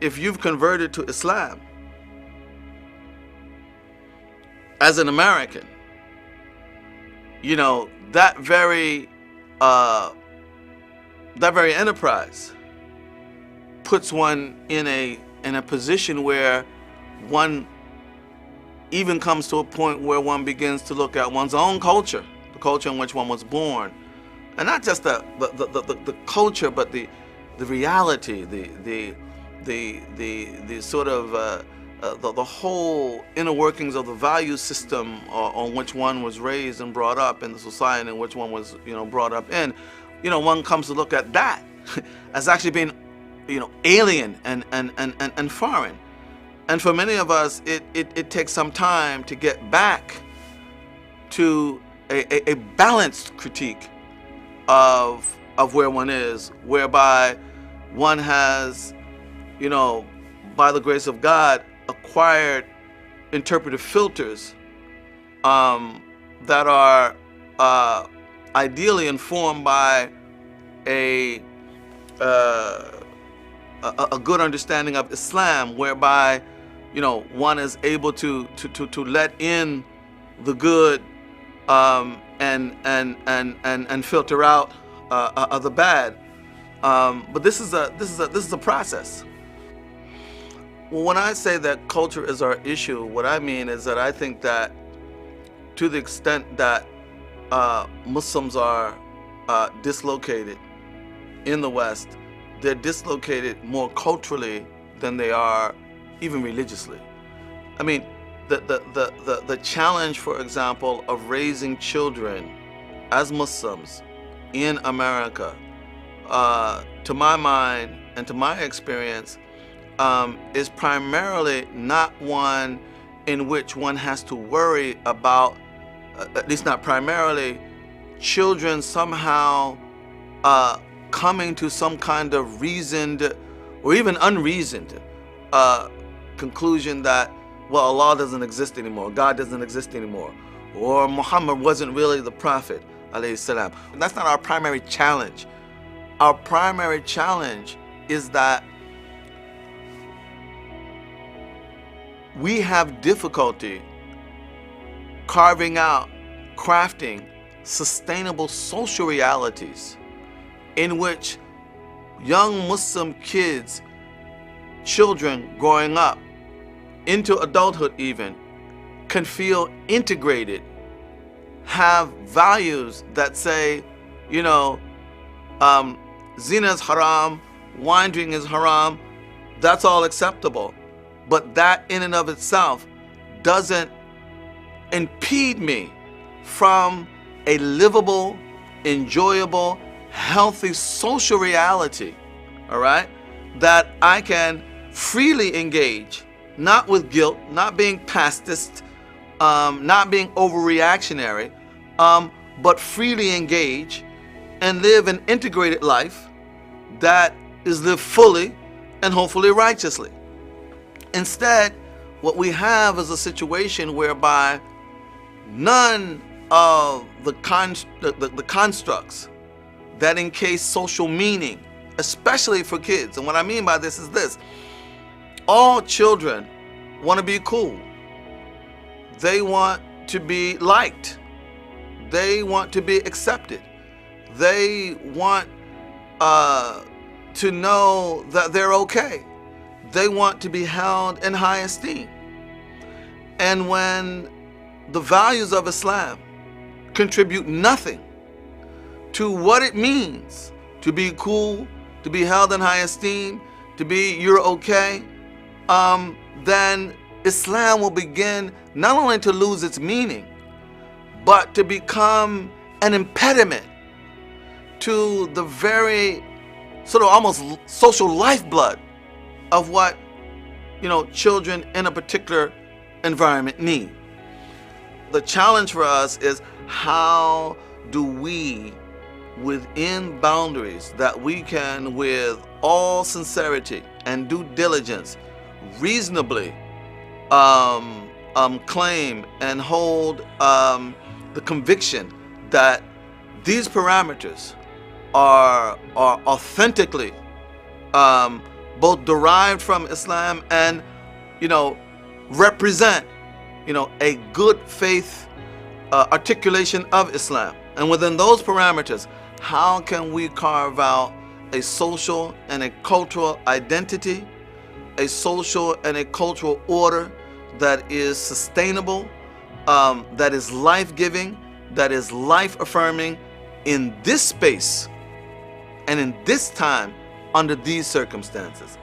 if you've converted to Islam as an American, that very enterprise puts one in a position where one even comes to a point where one begins to look at one's own culture, the culture in which one was born, and not just the culture, but the reality, the sort of the whole inner workings of the value system on which one was raised and brought up, in the society in which one was brought up in. One comes to look at that as actually being alien and foreign. And for many of us, it takes some time to get back to a balanced critique of where one is, whereby one has, by the grace of God, acquired interpretive filters that are ideally informed by a good understanding of Islam, whereby one is able to let in the good and filter out the bad. But this is a process. Well, when I say that culture is our issue, what I mean is that I think that to the extent that Muslims are dislocated in the West, they're dislocated more culturally than they are even religiously. I mean, the challenge, for example, of raising children as Muslims in America, to my mind and to my experience, is primarily not one in which one has to worry about, at least not primarily, children somehow coming to some kind of reasoned or even unreasoned conclusion that, well, Allah doesn't exist anymore, God doesn't exist anymore, or Muhammad wasn't really the Prophet, alayhi salam. That's not our primary challenge. Our primary challenge is that we have difficulty crafting sustainable social realities in which young Muslim children growing up into adulthood even, can feel integrated, have values that say, zina is haram, wine drinking is haram, that's all acceptable. But that in and of itself doesn't impede me from a livable, enjoyable, healthy social reality, all right, that I can freely engage, not with guilt, not being pacifist, not being overreactionary, but freely engage and live an integrated life that is lived fully and hopefully righteously. Instead, what we have is a situation whereby none of the constructs that encase social meaning, especially for kids, and what I mean by this is this: all children want to be cool. They want to be liked. They want to be accepted. They want to know that they're okay. They want to be held in high esteem. And when the values of Islam contribute nothing to what it means to be cool, to be held in high esteem, to be you're okay, then Islam will begin not only to lose its meaning, but to become an impediment to the very sort of almost social lifeblood of what children in a particular environment need. The challenge for us is, how do we, within boundaries that we can, with all sincerity and due diligence, reasonably claim and hold the conviction that these parameters are authentically both derived from Islam and, represent, a good faith articulation of Islam. And within those parameters, how can we carve out a social and a cultural identity, a social and a cultural order that is sustainable, that is life-giving, that is life-affirming in this space and in this time under these circumstances?